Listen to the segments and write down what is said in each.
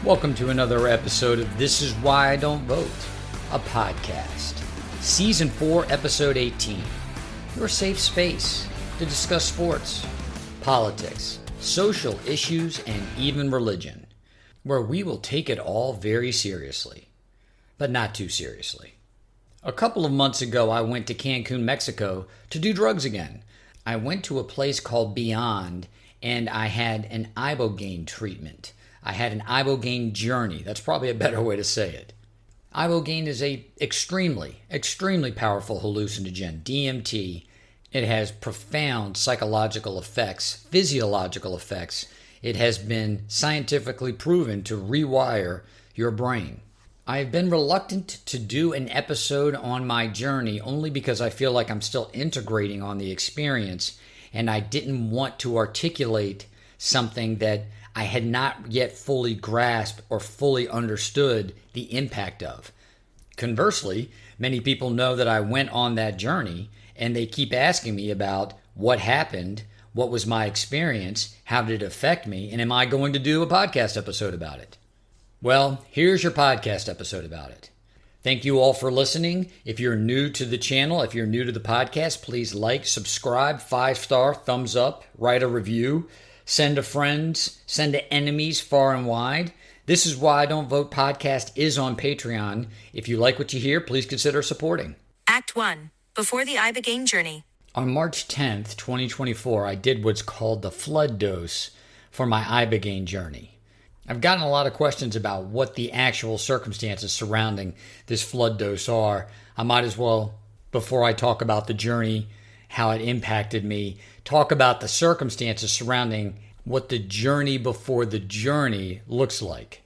Welcome to another episode of This Is Why I Don't Vote, a podcast. Season 4, Episode 18. Your safe space to discuss sports, politics, social issues, and even religion, where we will take it all very seriously, but not too seriously. A couple of months ago, I went to Cancun, Mexico to do drugs again. I went to a place called Beond, and I had an Ibogaine treatment. I had an Ibogaine Journey. That's probably a better way to say it. Ibogaine is a extremely powerful hallucinogen, DMT. It has profound psychological effects, physiological effects. It has been scientifically proven to rewire your brain. I have been reluctant to do an episode on my journey only because I feel like I'm still integrating on the experience, and I didn't want to articulate something that I had not yet fully grasped or fully understood the impact of. Conversely, many people know that I went on that journey, and they keep asking me about what happened, what was my experience, how did it affect me, and am I going to do a podcast episode about it? Well, here's your podcast episode about it. Thank you all for listening. If you're new to the channel, if you're new to the podcast, please like, subscribe, 5-star, thumbs up, write a review. Send to friends, send to enemies far and wide. This Is Why I Don't Vote podcast is on Patreon. If you like what you hear, please consider supporting. Act 1. Before the Ibogaine Journey. On March 10th, 2024, I did what's called the flood dose for my Ibogaine journey. I've gotten a lot of questions about what the actual circumstances surrounding this flood dose are. I might as well, before I talk about the journey, how it impacted me, talk about the circumstances surrounding what the journey before the journey looks like.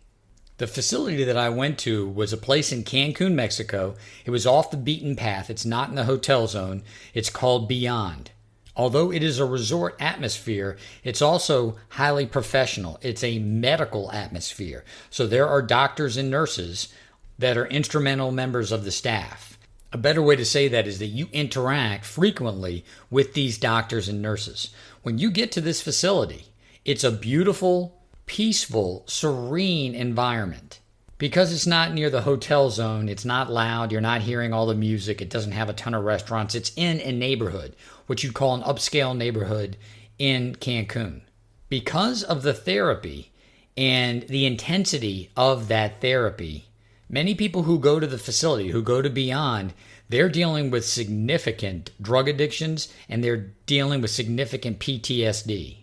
The facility that I went to was a place in Cancun, Mexico. It was off the beaten path. It's not in the hotel zone. It's called Beond. Although it is a resort atmosphere, it's also highly professional. It's a medical atmosphere. So there are doctors and nurses that are instrumental members of the staff. A better way to say that is that you interact frequently with these doctors and nurses. When you get to this facility, it's a beautiful, peaceful, serene environment. Because it's not near the hotel zone, it's not loud, you're not hearing all the music, it doesn't have a ton of restaurants. It's in a neighborhood, what you'd call an upscale neighborhood in Cancun. Because of the therapy and the intensity of that therapy, many people who go to the facility, who go to Beond, they're dealing with significant drug addictions and they're dealing with significant PTSD.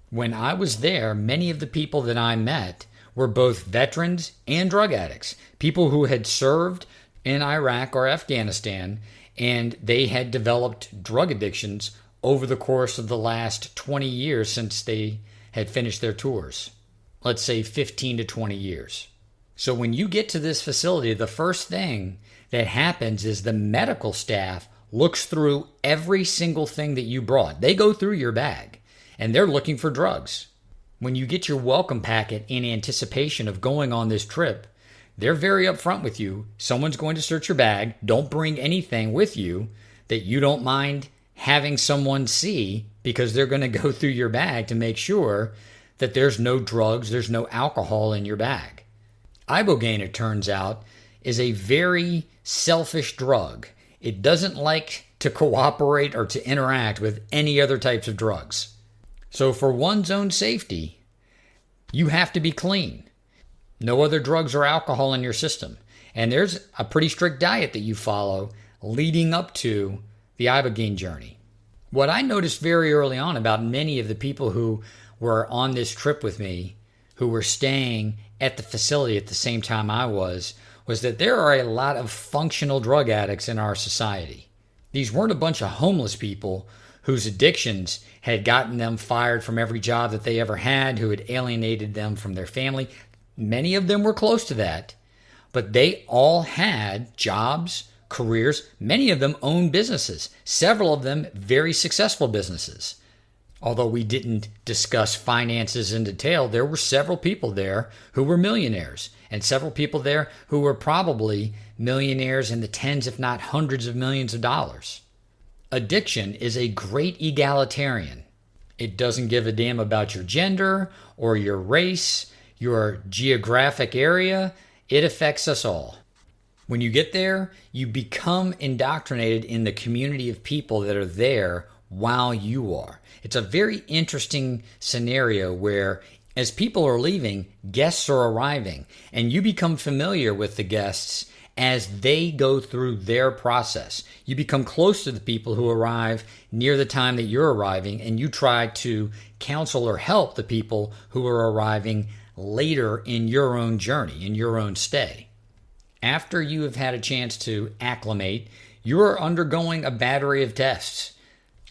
When I was there, many of the people that I met were both veterans and drug addicts, people who had served in Iraq or Afghanistan, and they had developed drug addictions over the course of the last 20 years since they had finished their tours. Let's say 15 to 20 years. So when you get to this facility, the first thing that happens is the medical staff looks through every single thing that you brought. They go through your bag, and they're looking for drugs. When you get your welcome packet in anticipation of going on this trip, they're very upfront with you. Someone's going to search your bag. Don't bring anything with you that you don't mind having someone see, because they're going to go through your bag to make sure that there's no drugs, there's no alcohol in your bag. Ibogaine, it turns out, is a very selfish drug. It doesn't like to cooperate or to interact with any other types of drugs. So for one's own safety, you have to be clean. No other drugs or alcohol in your system. And there's a pretty strict diet that you follow leading up to the Ibogaine journey. What I noticed very early on about many of the people who were on this trip with me, who were staying at the facility at the same time I was that there are a lot of functional drug addicts in our society. These weren't a bunch of homeless people whose addictions had gotten them fired from every job that they ever had, who had alienated them from their family. Many of them were close to that, but they all had jobs, careers. Many of them owned businesses, several of them very successful businesses. Although we didn't discuss finances in detail, there were several people there who were millionaires, and several people there who were probably millionaires in the tens, if not hundreds of millions of dollars. Addiction is a great egalitarian. It doesn't give a damn about your gender or your race, your geographic area, it affects us all. When you get there, you become indoctrinated in the community of people that are there while you are. It's a very interesting scenario where as people are leaving, guests are arriving, and you become familiar with the guests as they go through their process. You become close to the people who arrive near the time that you're arriving, and you try to counsel or help the people who are arriving later in your own journey, in your own stay. After you have had a chance to acclimate, you are undergoing a battery of tests.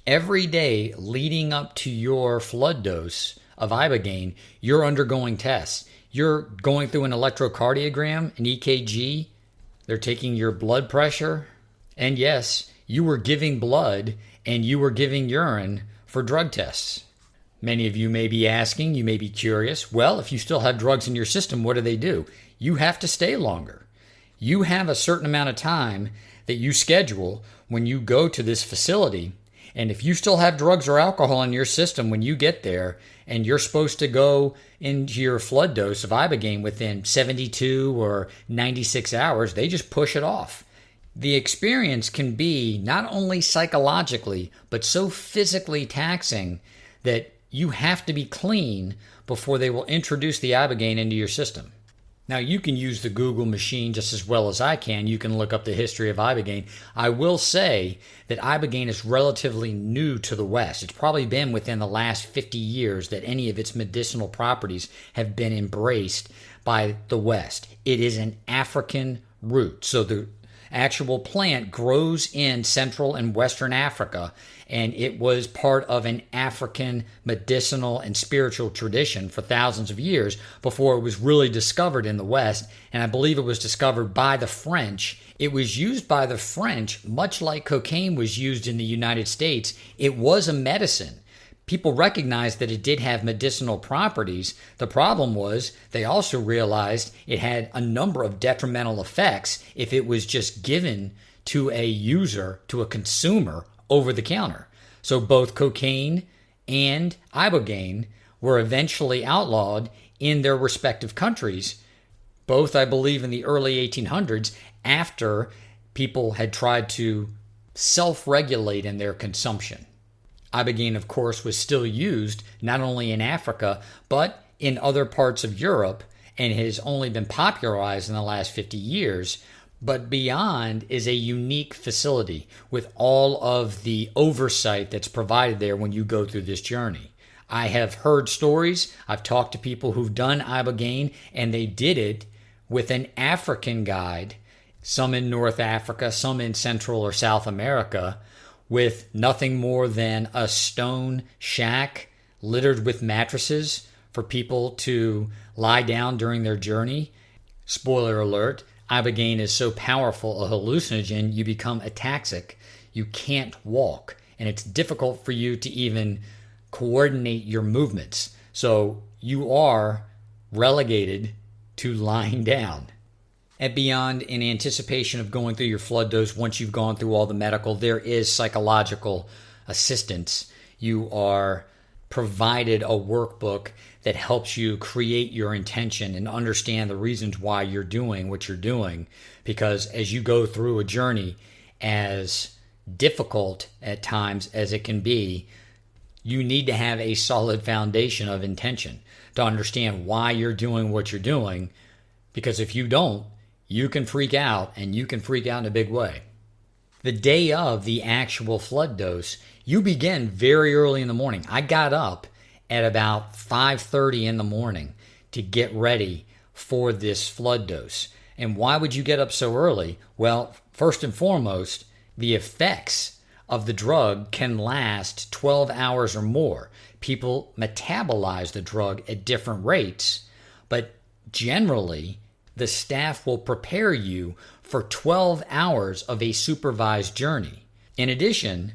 Every day leading up to your flood dose of Ibogaine, you're undergoing tests. You're going through an electrocardiogram, an EKG. They're taking your blood pressure. And yes, you were giving blood and you were giving urine for drug tests. Many of you may be asking, you may be curious, well, if you still have drugs in your system, what do? You have to stay longer. You have a certain amount of time that you schedule when you go to this facility. And if you still have drugs or alcohol in your system when you get there, and you're supposed to go into your flood dose of Ibogaine within 72 or 96 hours, they just push it off. The experience can be not only psychologically, but so physically taxing that you have to be clean before they will introduce the Ibogaine into your system. Now, you can use the Google machine just as well as I can. You can look up the history of Ibogaine. I will say that Ibogaine is relatively new to the West. It's probably been within the last 50 years that any of its medicinal properties have been embraced by the West. It is an African root. So the actual plant grows in Central and Western Africa, and it was part of an African medicinal and spiritual tradition for thousands of years before it was really discovered in the West. And I believe it was discovered by the French. It was used by the French, much like cocaine was used in the United States. It was a medicine. People recognized that it did have medicinal properties. The problem was they also realized it had a number of detrimental effects if it was just given to a user, to a consumer, over the counter. So both cocaine and Ibogaine were eventually outlawed in their respective countries, both, I believe, in the early 1800s, after people had tried to self-regulate in their consumption. Ibogaine, of course, was still used not only in Africa, but in other parts of Europe, and has only been popularized in the last 50 years. But Beond is a unique facility with all of the oversight that's provided there when you go through this journey. I have heard stories. I've talked to people who've done Ibogaine, and they did it with an African guide, some in North Africa, some in Central or South America, with nothing more than a stone shack littered with mattresses for people to lie down during their journey. Spoiler alert, Ibogaine is so powerful a hallucinogen, you become ataxic. You can't walk, and it's difficult for you to even coordinate your movements. So you are relegated to lying down. At Beond, in anticipation of going through your flood dose, once you've gone through all the medical, there is psychological assistance. You are provided a workbook that helps you create your intention and understand the reasons why you're doing what you're doing. Because as you go through a journey, as difficult at times as it can be, you need to have a solid foundation of intention to understand why you're doing what you're doing. Because if you don't, you can freak out, and you can freak out in a big way. The day of the actual flood dose, you begin very early in the morning. I got up at about 5:30 in the morning to get ready for this flood dose. And why would you get up so early? Well, first and foremost, the effects of the drug can last 12 hours or more. People metabolize the drug at different rates, but generally, the staff will prepare you for 12 hours of a supervised journey. In addition,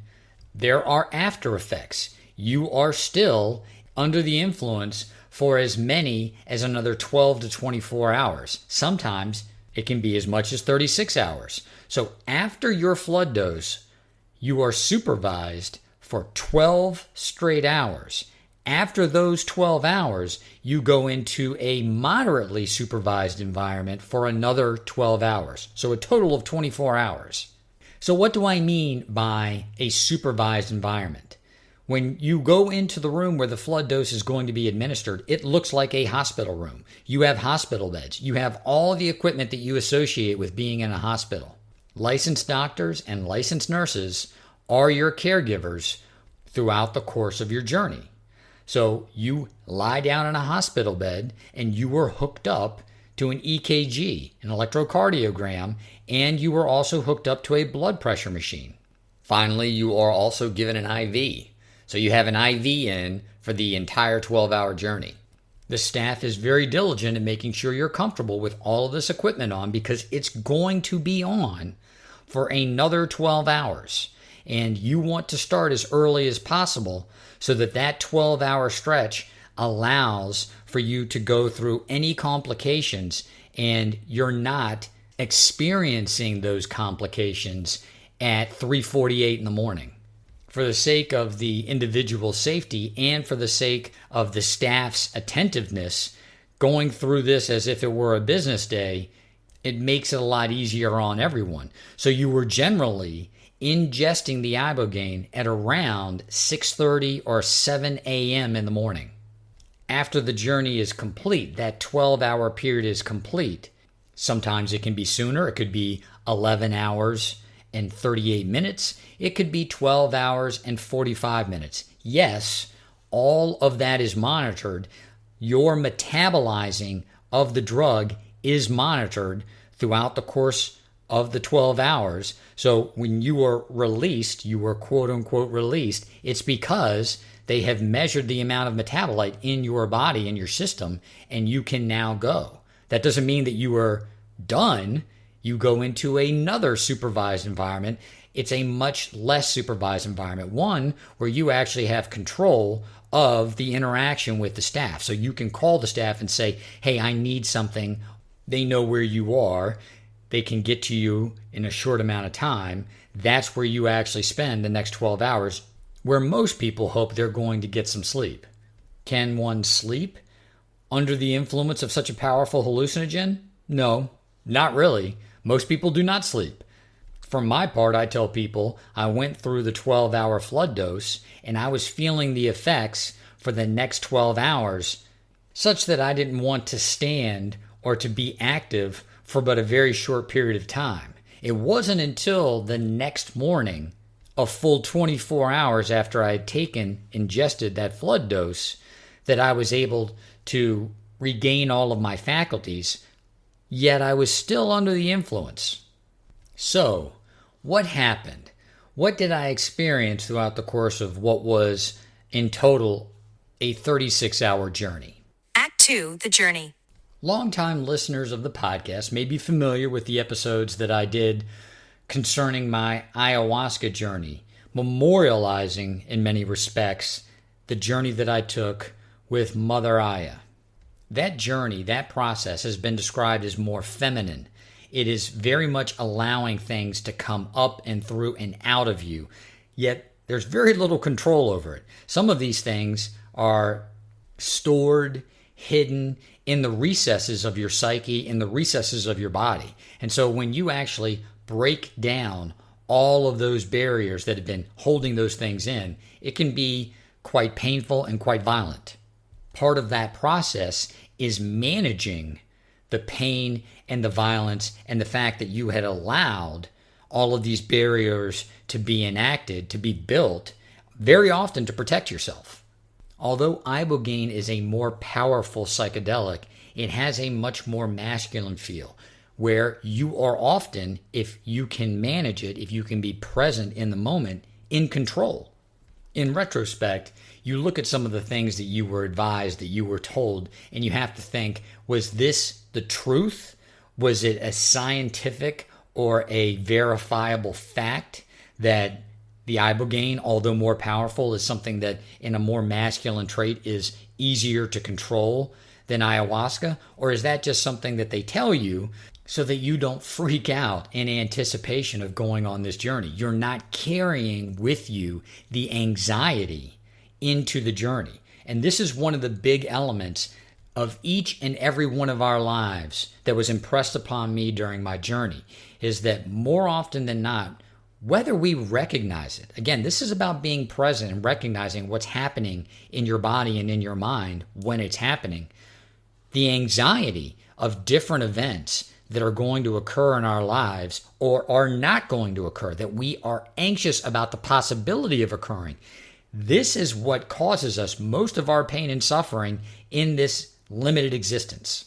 there are after effects. You are still under the influence for as many as another 12 to 24 hours. Sometimes it can be as much as 36 hours. So after your flood dose, you are supervised for 12 straight hours. After those 12 hours, you go into a moderately supervised environment for another 12 hours. So a total of 24 hours. So what do I mean by a supervised environment? When you go into the room where the flood dose is going to be administered, it looks like a hospital room. You have hospital beds. You have all the equipment that you associate with being in a hospital. Licensed doctors and licensed nurses are your caregivers throughout the course of your journey. So you lie down in a hospital bed and you were hooked up to an EKG, an electrocardiogram, and you were also hooked up to a blood pressure machine. Finally, you are also given an IV. So you have an IV in for the entire 12-hour journey. The staff is very diligent in making sure you're comfortable with all of this equipment on because it's going to be on for another 12 hours. And you want to start as early as possible so that that 12-hour stretch allows for you to go through any complications and you're not experiencing those complications at 3:48 in the morning. For the sake of the individual safety and for the sake of the staff's attentiveness, going through this as if it were a business day, it makes it a lot easier on everyone. So you were generally ingesting the Ibogaine at around 6:30 or 7 a.m. in the morning. After the journey is complete, that 12-hour period is complete. Sometimes it can be sooner. It could be 11 hours and 38 minutes. It could be 12 hours and 45 minutes. Yes, all of that is monitored. Your metabolizing of the drug is monitored throughout the course of the 12 hours. So when you were released, you were quote unquote released, it's because they have measured the amount of metabolite in your body, in your system, and you can now go. That doesn't mean that you are done. You go into another supervised environment. It's a much less supervised environment, one where you actually have control of the interaction with the staff. So you can call the staff and say, hey, I need something. They know where you are. They can get to you in a short amount of time. That's where you actually spend the next 12 hours, where most people hope they're going to get some sleep. Can one sleep under the influence of such a powerful hallucinogen? No, not really. Most people do not sleep. For my part, I tell people I went through the 12-hour flood dose and I was feeling the effects for the next 12 hours such that I didn't want to stand or to be active for but a very short period of time. It wasn't until the next morning, a full 24 hours after I had ingested that flood dose, that I was able to regain all of my faculties, yet I was still under the influence. So, what happened? What did I experience throughout the course of what was, in total, a 36-hour journey? Act 2, The Journey. Longtime listeners of the podcast may be familiar with the episodes that I did concerning my ayahuasca journey, memorializing, in many respects, the journey that I took with Mother Aya. That journey, that process, has been described as more feminine. It is very much allowing things to come up and through and out of you, yet there's very little control over it. Some of these things are stored, hidden in the recesses of your psyche, in the recesses of your body. And so when you actually break down all of those barriers that have been holding those things in, it can be quite painful and quite violent. Part of that process is managing the pain and the violence and the fact that you had allowed all of these barriers to be enacted, to be built, very often to protect yourself. Although Ibogaine is a more powerful psychedelic, it has a much more masculine feel, where you are often, if you can manage it, if you can be present in the moment, in control. In retrospect, you look at some of the things that you were advised, that you were told, and you have to think, was this the truth? Was it a scientific or a verifiable fact that the Ibogaine, although more powerful, is something that in a more masculine trait is easier to control than ayahuasca? Or is that just something that they tell you so that you don't freak out in anticipation of going on this journey? You're not carrying with you the anxiety into the journey. And this is one of the big elements of each and every one of our lives that was impressed upon me during my journey, is that more often than not, whether we recognize it, again, this is about being present and recognizing what's happening in your body and in your mind when it's happening. The anxiety of different events that are going to occur in our lives or are not going to occur, that we are anxious about the possibility of occurring. This is what causes us most of our pain and suffering in this limited existence.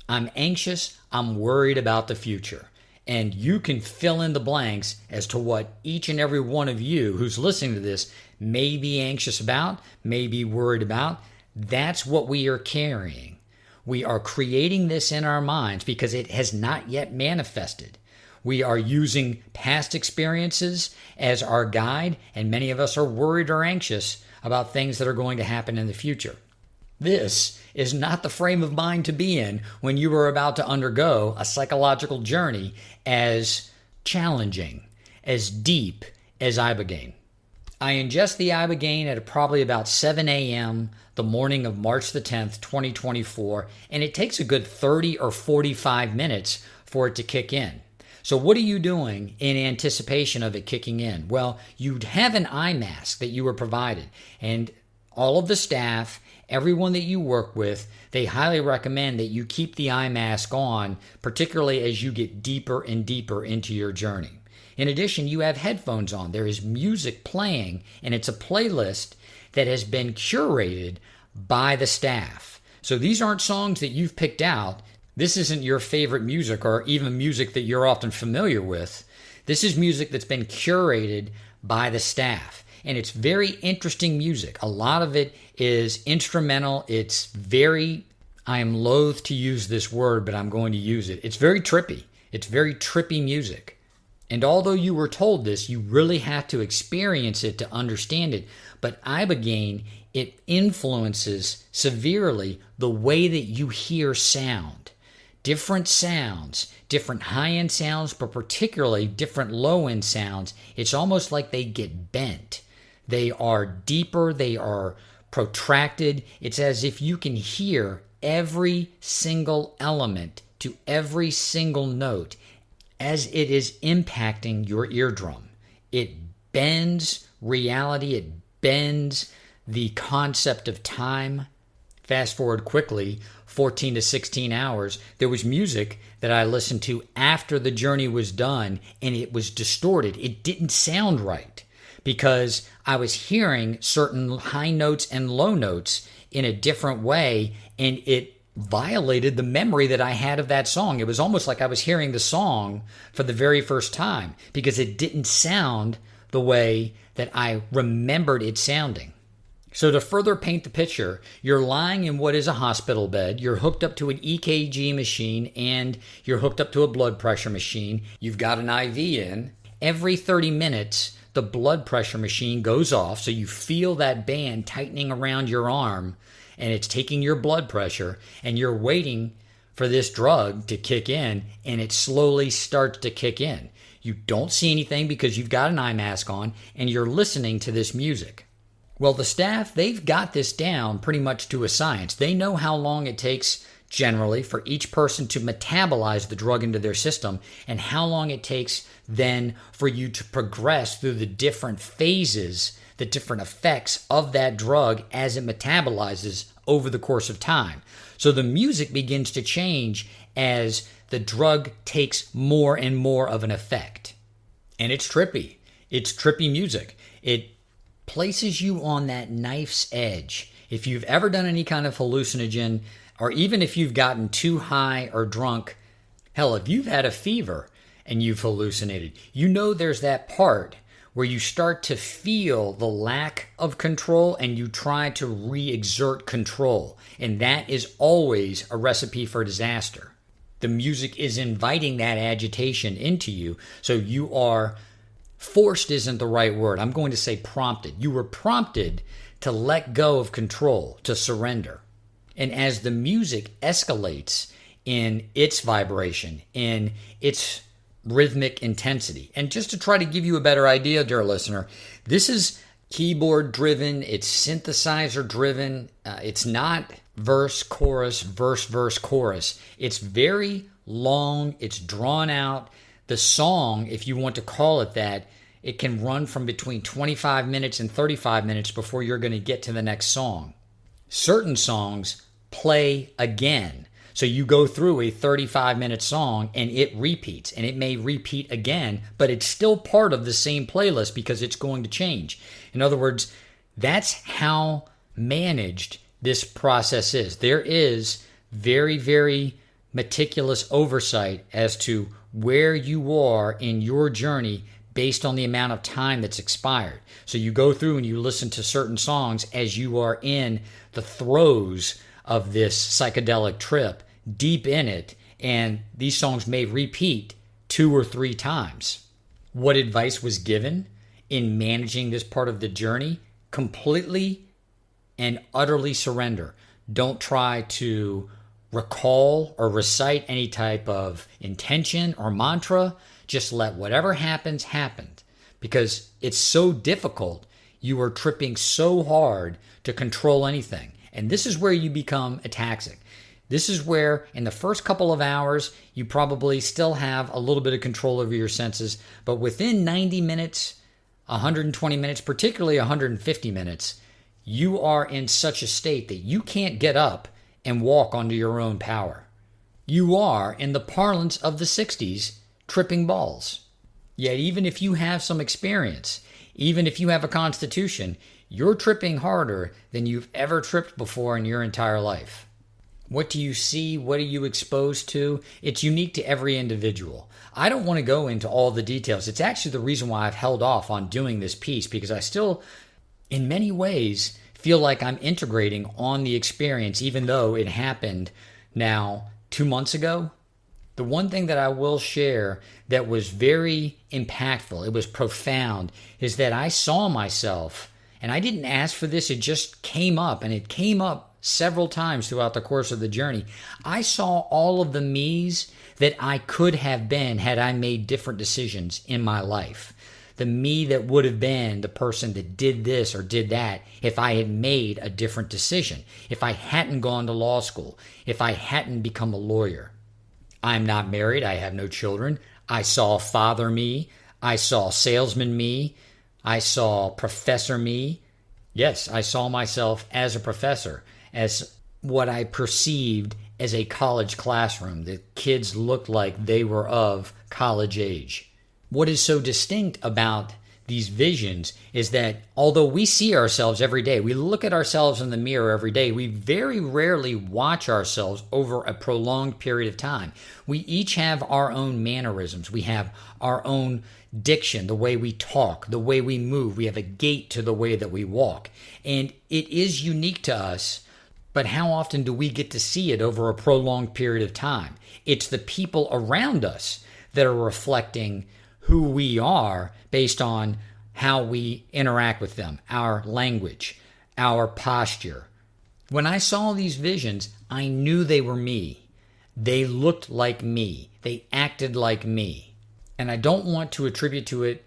I'm anxious, I'm worried about the future. And you can fill in the blanks as to what each and every one of you who's listening to this may be anxious about, may be worried about. That's what we are carrying. We are creating this in our minds because it has not yet manifested. We are using past experiences as our guide, and many of us are worried or anxious about things that are going to happen in the future. This is not the frame of mind to be in when you are about to undergo a psychological journey as challenging, as deep as Ibogaine. I ingest the Ibogaine at probably about 7 a.m. the morning of March the 10th, 2024, and it takes a good 30 or 45 minutes for it to kick in. So what are you doing in anticipation of it kicking in? Well, you'd have an eye mask that you were provided, and all of the staff, everyone that you work with, they highly recommend that you keep the eye mask on, particularly as you get deeper and deeper into your journey. In addition, you have headphones on. There is music playing, and it's a playlist that has been curated by the staff. So these aren't songs that you've picked out. This isn't your favorite music or even music that you're often familiar with. This is music that's been curated by the staff. And it's very interesting music. A lot of it is instrumental. It's very, I am loath to use this word, but I'm going to use it. It's very trippy. It's very trippy music. And although you were told this, you really have to experience it to understand it. But Ibogaine, it influences severely the way that you hear sound. Different sounds, different high-end sounds, but particularly different low-end sounds. It's almost like they get bent. They are deeper, they are protracted. It's as if you can hear every single element to every single note as it is impacting your eardrum. It bends reality, it bends the concept of time. Fast forward quickly, 14 to 16 hours, there was music that I listened to after the journey was done, and it was distorted. It didn't sound right because I was hearing certain high notes and low notes in a different way, and it violated the memory that I had of that song. It was almost like I was hearing the song for the very first time because it didn't sound the way that I remembered it sounding. So to further paint the picture, you're lying in what is a hospital bed, you're hooked up to an EKG machine, and you're hooked up to a blood pressure machine. You've got an IV in. Every 30 minutes, the blood pressure machine goes off, so you feel that band tightening around your arm, and it's taking your blood pressure, and you're waiting for this drug to kick in, and it slowly starts to kick in. You don't see anything because you've got an eye mask on, and you're listening to this music. Well, the staff, they've got this down pretty much to a science. They know how long it takes generally for each person to metabolize the drug into their system and how long it takes then for you to progress through the different phases, the different effects of that drug as it metabolizes over the course of time. So the music begins to change as the drug takes more and more of an effect. And it's trippy. It's trippy music. It places you on that knife's edge. If you've ever done any kind of hallucinogen, or even if you've gotten too high or drunk, hell, if you've had a fever and you've hallucinated, you know there's that part where you start to feel the lack of control and you try to re-exert control. And that is always a recipe for disaster. The music is inviting that agitation into you, so you are forced isn't the right word. I'm going to say prompted. You were prompted to let go of control, to surrender. And as the music escalates in its vibration, in its rhythmic intensity, and just to try to give you a better idea, dear listener, this is keyboard driven, it's synthesizer driven. It's not verse, chorus, verse, verse, chorus. It's very long, it's drawn out. The song, if you want to call it that, it can run from between 25 minutes and 35 minutes before you're going to get to the next song. Certain songs play again. So you go through a 35-minute song and it repeats, and it may repeat again, but it's still part of the same playlist because it's going to change. In other words, that's how managed this process is. There is very, very meticulous oversight as to where you are in your journey based on the amount of time that's expired. So you go through and you listen to certain songs as you are in the throes of this psychedelic trip, deep in it, and these songs may repeat 2 or 3 times. What advice was given in managing this part of the journey? Completely and utterly surrender. Don't try to recall or recite any type of intention or mantra. Just let whatever happens, happen. Because it's so difficult. You are tripping so hard to control anything. And this is where you become ataxic. This is where, in the first couple of hours, you probably still have a little bit of control over your senses. But within 90 minutes, 120 minutes, particularly 150 minutes, you are in such a state that you can't get up and walk onto your own power. You are, in the parlance of the 60s, tripping balls. Yet even if you have some experience, even if you have a constitution, you're tripping harder than you've ever tripped before in your entire life. What do you see? What are you exposed to? It's unique to every individual. I don't want to go into all the details. It's actually the reason why I've held off on doing this piece, because I still, in many ways, feel like I'm integrating on the experience, even though it happened now 2 months ago. The one thing that I will share that was very impactful, it was profound, is that I saw myself, and I didn't ask for this, it just came up, and it came up several times throughout the course of the journey. I saw all of the me's that I could have been had I made different decisions in my life. The me that would have been the person that did this or did that if I had made a different decision, if I hadn't gone to law school, if I hadn't become a lawyer. I'm not married. I have no children. I saw father me. I saw salesman me. I saw professor me. Yes, I saw myself as a professor, as what I perceived as a college classroom. The kids looked like they were of college age. What is so distinct about these visions is that although we see ourselves every day, we look at ourselves in the mirror every day, we very rarely watch ourselves over a prolonged period of time. We each have our own mannerisms. We have our own diction, the way we talk, the way we move. We have a gait to the way that we walk. And it is unique to us, but how often do we get to see it over a prolonged period of time? It's the people around us that are reflecting who we are based on how we interact with them, our language, our posture. When I saw these visions, I knew they were me. They looked like me. They acted like me. And I don't want to attribute to it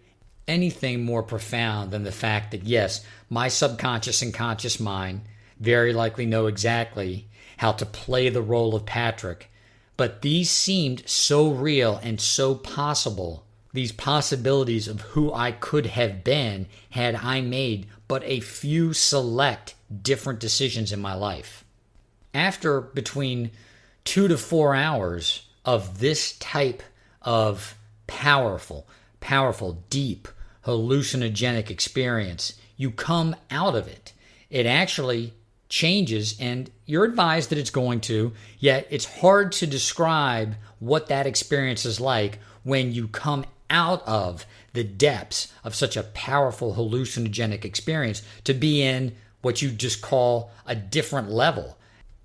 anything more profound than the fact that, yes, my subconscious and conscious mind very likely know exactly how to play the role of Patrick, but these seemed so real and so possible. These possibilities of who I could have been had I made but a few select different decisions in my life. After between 2 to 4 hours of this type of powerful, deep, hallucinogenic experience, you come out of it. It actually changes, and you're advised that it's going to, yet it's hard to describe what that experience is like when you come out of the depths of such a powerful hallucinogenic experience to be in what you just call a different level.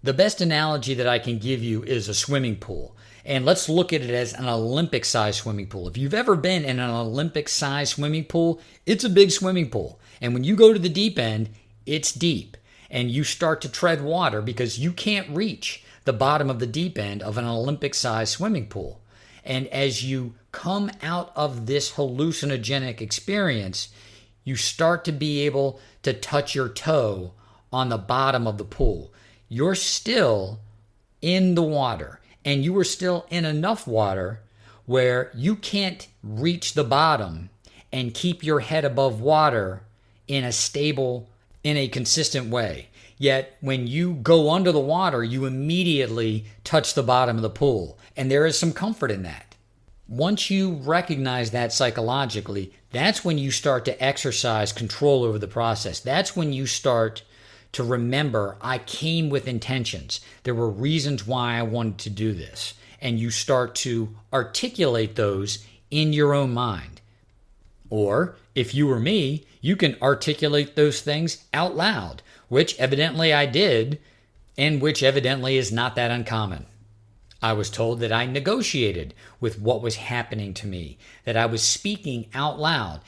The best analogy that I can give you is a swimming pool. And let's look at it as an Olympic-sized swimming pool. If you've ever been in an Olympic-sized swimming pool, it's a big swimming pool. And when you go to the deep end, it's deep. And you start to tread water because you can't reach the bottom of the deep end of an Olympic-sized swimming pool. And as you come out of this hallucinogenic experience, you start to be able to touch your toe on the bottom of the pool. You're still in the water, and you are still in enough water where you can't reach the bottom and keep your head above water in a consistent way. Yet when you go under the water, you immediately touch the bottom of the pool. And there is some comfort in that. Once you recognize that psychologically, that's when you start to exercise control over the process. That's when you start to remember, I came with intentions. There were reasons why I wanted to do this. And you start to articulate those in your own mind. Or, if you were me, you can articulate those things out loud, which evidently I did, and which evidently is not that uncommon. I was told that I negotiated with what was happening to me, that I was speaking out loud.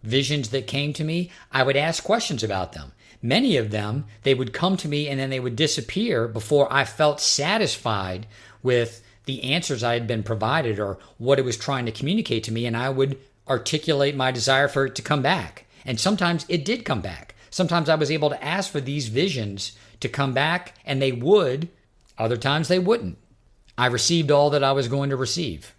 Visions that came to me, I would ask questions about them. Many of them, they would come to me and then they would disappear before I felt satisfied with the answers I had been provided or what it was trying to communicate to me, and I would articulate my desire for it to come back. And sometimes it did come back. Sometimes I was able to ask for these visions to come back, and they would. Other times they wouldn't. I received all that I was going to receive.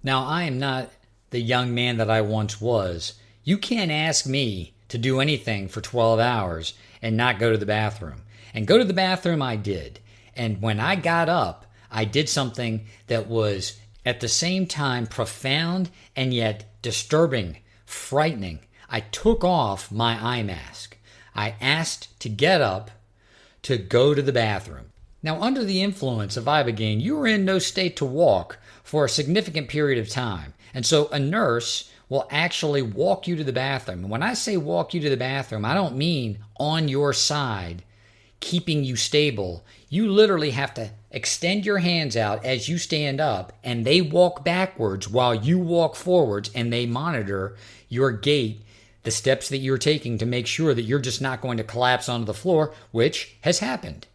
Now, I am not the young man that I once was. You can't ask me to do anything for 12 hours and not go to the bathroom. And go to the bathroom I did. And when I got up, I did something that was at the same time profound and yet disturbing, frightening. I took off my eye mask. I asked to get up to go to the bathroom. Now, under the influence of Ibogaine, you are in no state to walk for a significant period of time. And so a nurse will actually walk you to the bathroom. And when I say walk you to the bathroom, I don't mean on your side, keeping you stable. You literally have to extend your hands out as you stand up, and they walk backwards while you walk forwards, and they monitor your gait, the steps that you're taking to make sure that you're just not going to collapse onto the floor, which has happened.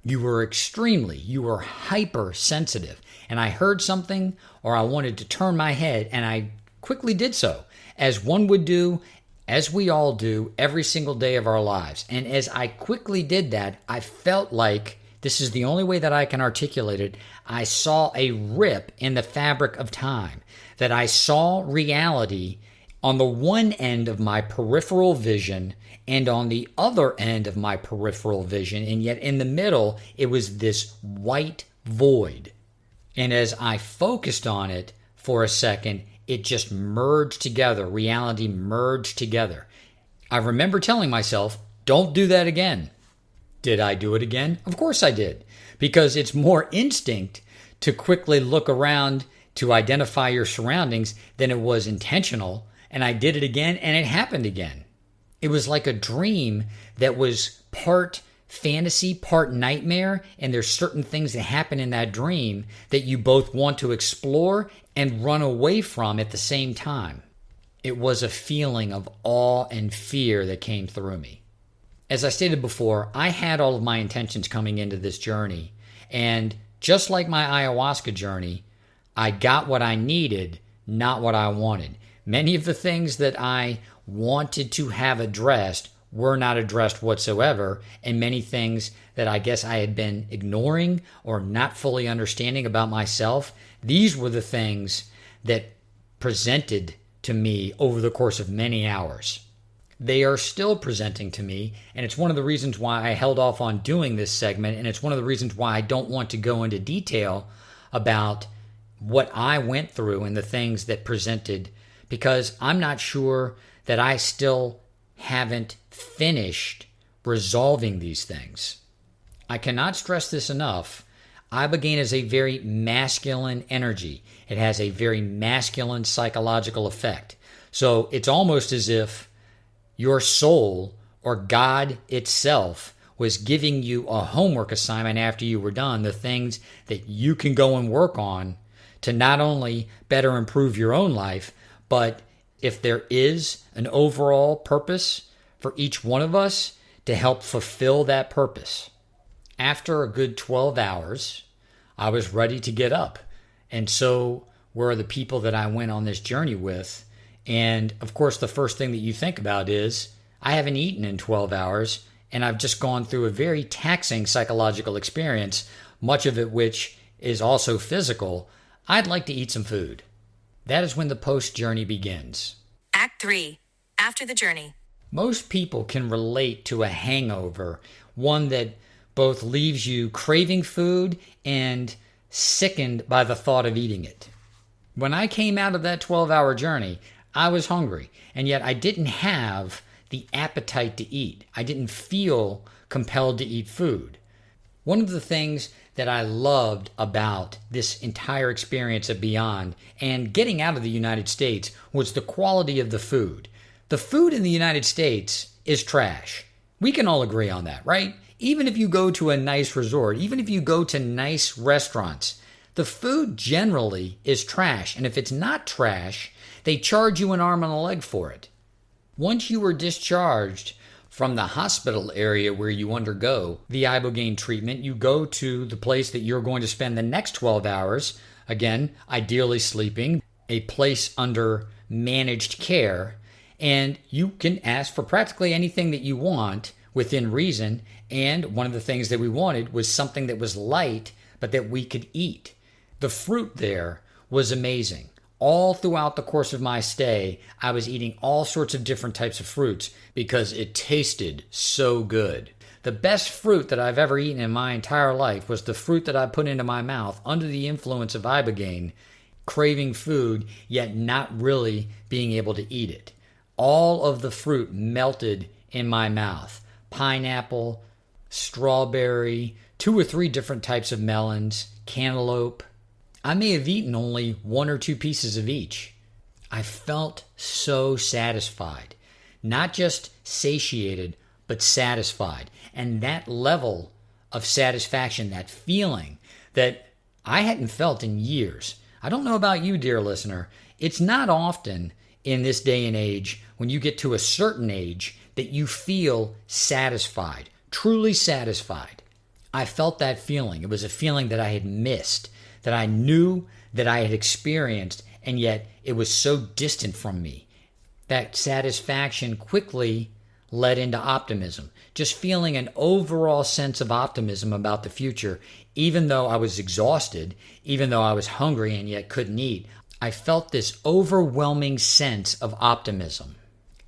You were hypersensitive, and I heard something or I wanted to turn my head, and I quickly did so, as one would do, as we all do every single day of our lives. And as I quickly did that, I felt like, this is the only way that I can articulate it, I saw a rip in the fabric of time, that I saw reality on the one end of my peripheral vision and on the other end of my peripheral vision, and yet in the middle, it was this white void. And as I focused on it for a second, it just merged together. Reality merged together. I remember telling myself, don't do that again. Did I do it again? Of course I did, because it's more instinct to quickly look around to identify your surroundings than it was intentional. And I did it again, and it happened again. It was like a dream that was part fantasy, part nightmare, and there's certain things that happen in that dream that you both want to explore and run away from at the same time. It was a feeling of awe and fear that came through me. As I stated before, I had all of my intentions coming into this journey, and just like my ayahuasca journey, I got what I needed, not what I wanted. Many of the things that I wanted to have addressed were not addressed whatsoever, and many things that I guess I had been ignoring or not fully understanding about myself, these were the things that presented to me over the course of many hours. They are still presenting to me, and it's one of the reasons why I held off on doing this segment, and it's one of the reasons why I don't want to go into detail about what I went through and the things that presented, because I'm not sure that I still haven't finished resolving these things. I cannot stress this enough. Ibogaine is a very masculine energy. It has a very masculine psychological effect. So it's almost as if your soul or God itself was giving you a homework assignment after you were done, the things that you can go and work on to not only better improve your own life, but if there is an overall purpose for each one of us, to help fulfill that purpose. After a good 12 hours, I was ready to get up. And so were the people that I went on this journey with. And of course, the first thing that you think about is, I haven't eaten in 12 hours, and I've just gone through a very taxing psychological experience, much of it which is also physical. I'd like to eat some food. That is when the post-journey begins. Act 3. After the journey. Most people can relate to a hangover, one that both leaves you craving food and sickened by the thought of eating it. When I came out of that 12-hour journey, I was hungry, and yet I didn't have the appetite to eat. I didn't feel compelled to eat food. One of the things that I loved about this entire experience at Beond and getting out of the United States was the quality of the food. The food in the United States is trash. We can all agree on that, right? Even if you go to a nice resort, even if you go to nice restaurants, the food generally is trash. And if it's not trash, they charge you an arm and a leg for it. Once you were discharged from the hospital area where you undergo the Ibogaine treatment, you go to the place that you're going to spend the next 12 hours, again, ideally sleeping, a place under managed care, and you can ask for practically anything that you want within reason. And one of the things that we wanted was something that was light, but that we could eat. The fruit there was amazing. All throughout the course of my stay, I was eating all sorts of different types of fruits because it tasted so good. The best fruit that I've ever eaten in my entire life was the fruit that I put into my mouth under the influence of Ibogaine, craving food, yet not really being able to eat it. All of the fruit melted in my mouth. Pineapple, strawberry, 2 or 3 different types of melons, cantaloupe. I may have eaten only 1 or 2 pieces of each. I felt so satisfied. Not just satiated, but satisfied. And that level of satisfaction, that feeling that I hadn't felt in years. I don't know about you, dear listener. It's not often in this day and age, when you get to a certain age, that you feel satisfied, truly satisfied. I felt that feeling. It was a feeling that I had missed, that I knew that I had experienced, and yet it was so distant from me. That satisfaction quickly led into optimism, just feeling an overall sense of optimism about the future. Even though I was exhausted, even though I was hungry and yet couldn't eat, I felt this overwhelming sense of optimism.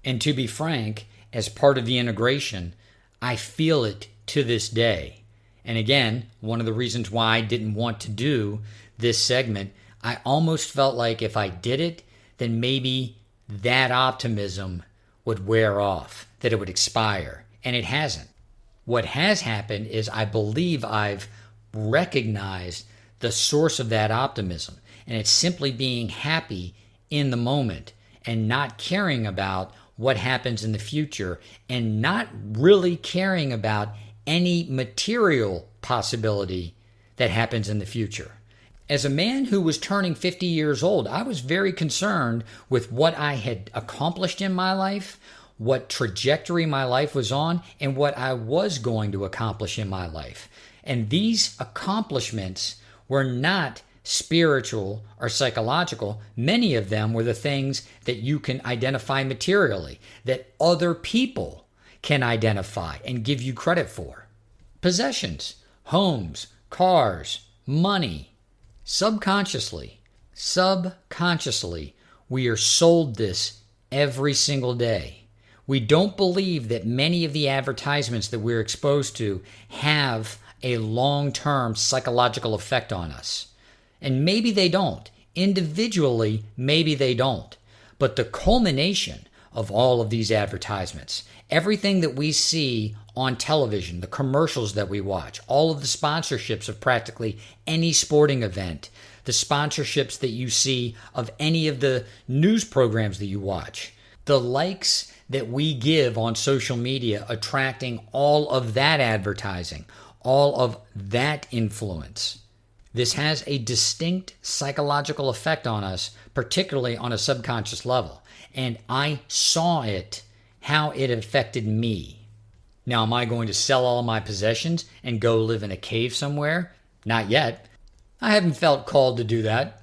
And to be frank, as part of the integration, I feel it to this day. And again, one of the reasons why I didn't want to do this segment, I almost felt like if I did it, then maybe that optimism would wear off, that it would expire. And it hasn't. What has happened is I believe I've recognized the source of that optimism. And it's simply being happy in the moment and not caring about what happens in the future and not really caring about any material possibility that happens in the future. As a man who was turning 50 years old, I was very concerned with what I had accomplished in my life, what trajectory my life was on, and what I was going to accomplish in my life. And these accomplishments were not spiritual or psychological. Many of them were the things that you can identify materially, that other people can identify and give you credit for. Possessions, homes, cars, money. Subconsciously, we are sold this every single day. We don't believe that many of the advertisements that we're exposed to have a long-term psychological effect on us. And maybe they don't. Individually, maybe they don't. But the culmination of all of these advertisements, everything that we see on television, the commercials that we watch, all of the sponsorships of practically any sporting event, the sponsorships that you see of any of the news programs that you watch, the likes that we give on social media attracting all of that advertising, all of that influence. This has a distinct psychological effect on us, particularly on a subconscious level. And I saw it, how it affected me. Now, am I going to sell all my possessions and go live in a cave somewhere? Not yet. I haven't felt called to do that.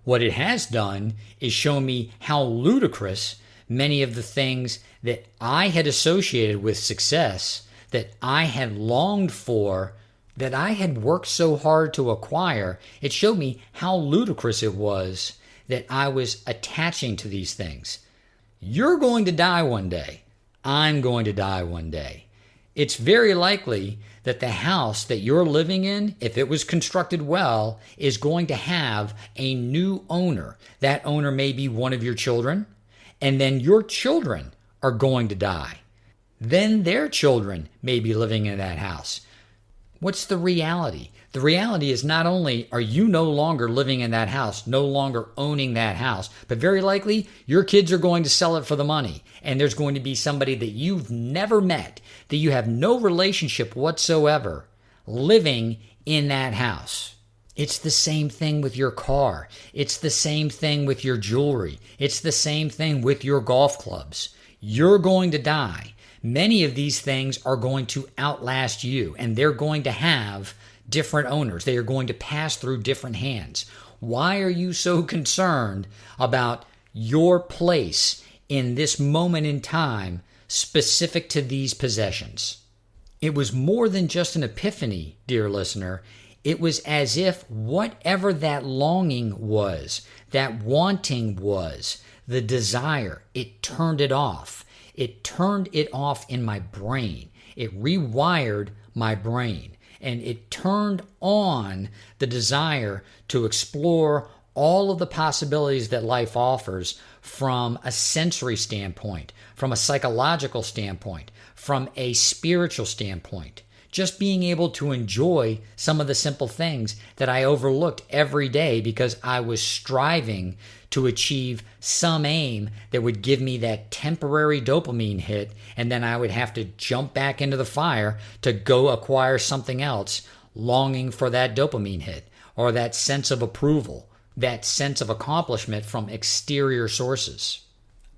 What it has done is show me how ludicrous many of the things that I had associated with success, that I had longed for, that I had worked so hard to acquire. It showed me how ludicrous it was that I was attaching to these things. You're going to die one day. I'm going to die one day. It's very likely that the house that you're living in, if it was constructed well, is going to have a new owner. That owner may be one of your children, and then your children are going to die. Then their children may be living in that house. What's the reality? The reality is not only are you no longer living in that house, no longer owning that house, but very likely your kids are going to sell it for the money. And there's going to be somebody that you've never met, that you have no relationship whatsoever, living in that house. It's the same thing with your car. It's the same thing with your jewelry. It's the same thing with your golf clubs. You're going to die. Many of these things are going to outlast you, and they're going to have different owners. They are going to pass through different hands. Why are you so concerned about your place in this moment in time specific to these possessions? It was more than just an epiphany, dear listener. It was as if whatever that longing was, that wanting was, the desire, it turned it off. It turned it off in my brain. It rewired my brain. And it turned on the desire to explore all of the possibilities that life offers from a sensory standpoint, from a psychological standpoint, from a spiritual standpoint. Just being able to enjoy some of the simple things that I overlooked every day because I was striving to achieve some aim that would give me that temporary dopamine hit, and then I would have to jump back into the fire to go acquire something else, longing for that dopamine hit or that sense of approval, that sense of accomplishment from exterior sources.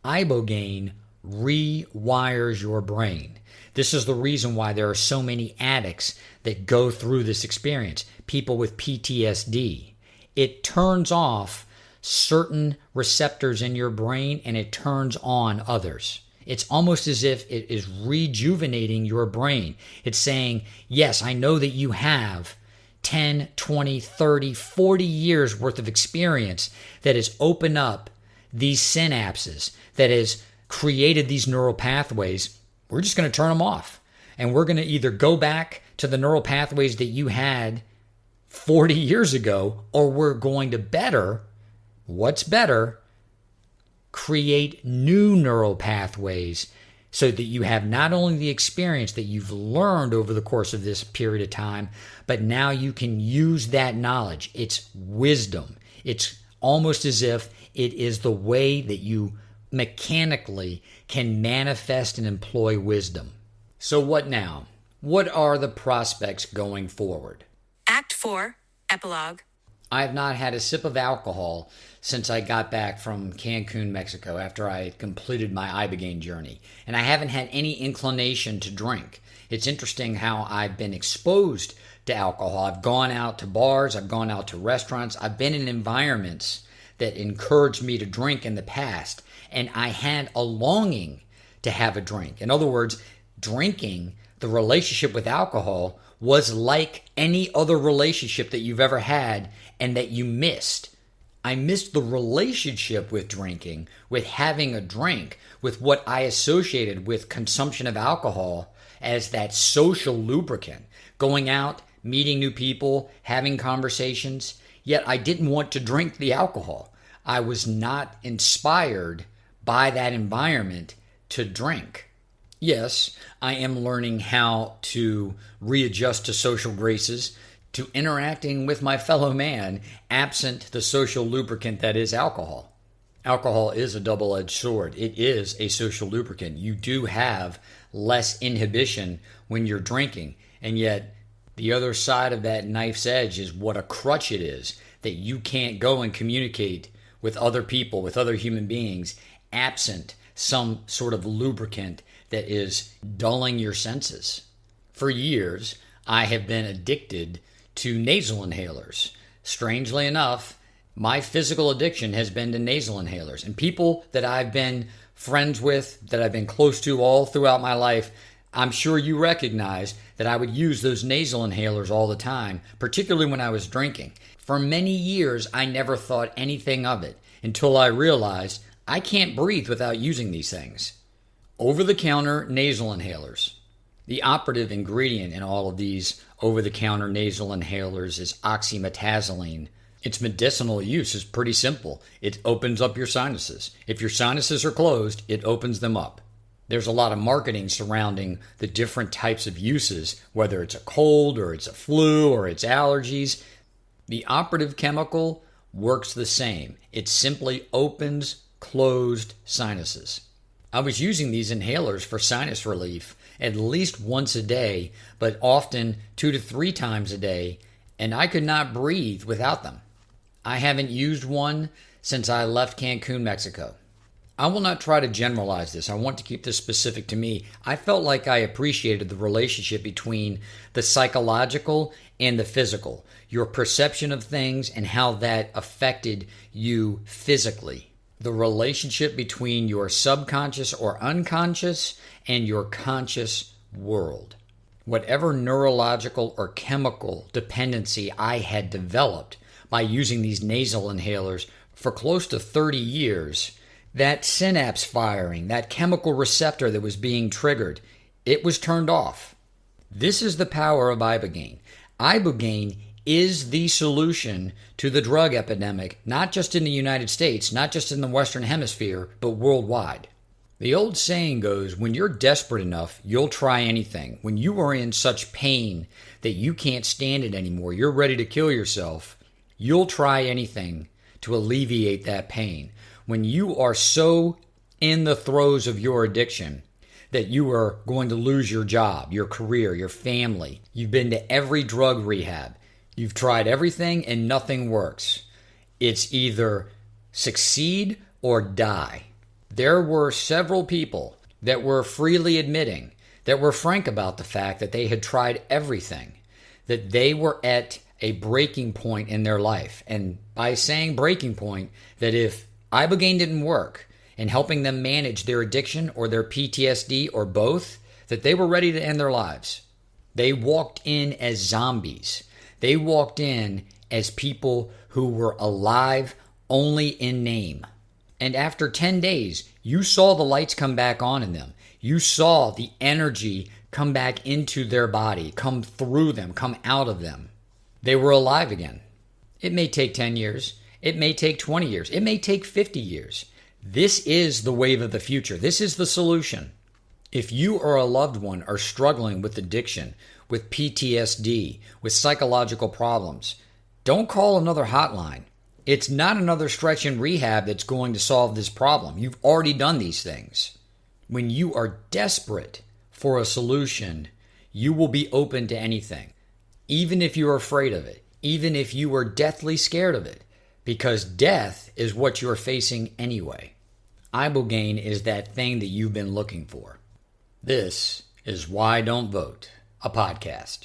Ibogaine rewires your brain. This is the reason why there are so many addicts that go through this experience, people with PTSD. It turns off certain receptors in your brain and it turns on others. It's almost as if it is rejuvenating your brain. It's saying, yes, I know that you have 10, 20, 30, 40 years worth of experience that has opened up these synapses, that has created these neural pathways. We're just going to turn them off. And we're going to either go back to the neural pathways that you had 40 years ago, or we're going to what's better, create new neural pathways so that you have not only the experience that you've learned over the course of this period of time, but now you can use that knowledge. It's wisdom. It's almost as if it is the way that you mechanically can manifest and employ wisdom. So what now? What are the prospects going forward? Act 4, Epilogue. I have not had a sip of alcohol since I got back from Cancun, Mexico, after I had completed my Ibogaine journey. And I haven't had any inclination to drink. It's interesting how I've been exposed to alcohol. I've gone out to bars, I've gone out to restaurants, I've been in environments that encouraged me to drink in the past, and I had a longing to have a drink. In other words, drinking, the relationship with alcohol, was like any other relationship that you've ever had and that you missed. I missed the relationship with drinking, with having a drink, with what I associated with consumption of alcohol as that social lubricant, going out, meeting new people, having conversations. Yet I didn't want to drink the alcohol. I was not inspired by that environment to drink. Yes, I am learning how to readjust to social graces, to interacting with my fellow man, absent the social lubricant that is alcohol. Alcohol is a double-edged sword. It is a social lubricant. You do have less inhibition when you're drinking, and yet the other side of that knife's edge is what a crutch it is, that you can't go and communicate with other people, with other human beings, absent some sort of lubricant that is dulling your senses. For years, I have been addicted to nasal inhalers. Strangely enough, My physical addiction has been to nasal inhalers. And people that I've been friends with, that I've been close to all throughout my life, I'm sure you recognize that I would use those nasal inhalers all the time, particularly when I was drinking. For many years, I never thought anything of it until I realized I can't breathe without using these things. Over-the-counter nasal inhalers. The operative ingredient in all of these over-the-counter nasal inhalers is oxymetazoline. Its medicinal use is pretty simple. It opens up your sinuses. If your sinuses are closed, it opens them up. There's a lot of marketing surrounding the different types of uses, whether it's a cold or it's a flu or it's allergies. The operative chemical works the same. It simply opens closed sinuses. I was using these inhalers for sinus relief at least once a day, but often 2 to 3 times a day, and I could not breathe without them. I haven't used one since I left Cancun, Mexico. I will not try to generalize this. I want to keep this specific to me. I felt like I appreciated the relationship between the psychological and the physical, your perception of things and how that affected you physically. The relationship between your subconscious or unconscious and your conscious world. Whatever neurological or chemical dependency I had developed by using these nasal inhalers for close to 30 years, that synapse firing, that chemical receptor that was being triggered, it was turned off. This is the power of Ibogaine. Ibogaine is the solution to the drug epidemic, not just in the United States, not just in the Western Hemisphere, but worldwide. The old saying goes, when you're desperate enough, you'll try anything. When you are in such pain that you can't stand it anymore, you're ready to kill yourself, you'll try anything to alleviate that pain. When you are so in the throes of your addiction that you are going to lose your job, your career, your family, you've been to every drug rehab, you've tried everything and nothing works. It's either succeed or die. There were several people that were freely admitting, that were frank about the fact that they had tried everything, that they were at a breaking point in their life. And by saying breaking point, that if Ibogaine didn't work in helping them manage their addiction or their PTSD or both, that they were ready to end their lives. They walked in as zombies. They walked in as people who were alive only in name. And after 10 days, you saw the lights come back on in them. You saw the energy come back into their body, come through them, come out of them. They were alive again. It may take 10 years. It may take 20 years. It may take 50 years. This is the wave of the future. This is the solution. If you or a loved one are struggling with addiction, with PTSD, with psychological problems, don't call another hotline. It's not another stretch in rehab that's going to solve this problem. You've already done these things. When you are desperate for a solution, you will be open to anything, even if you're afraid of it, even if you are deathly scared of it, because death is what you're facing anyway. Ibogaine is that thing that you've been looking for. This is Why Don't Vote, a podcast.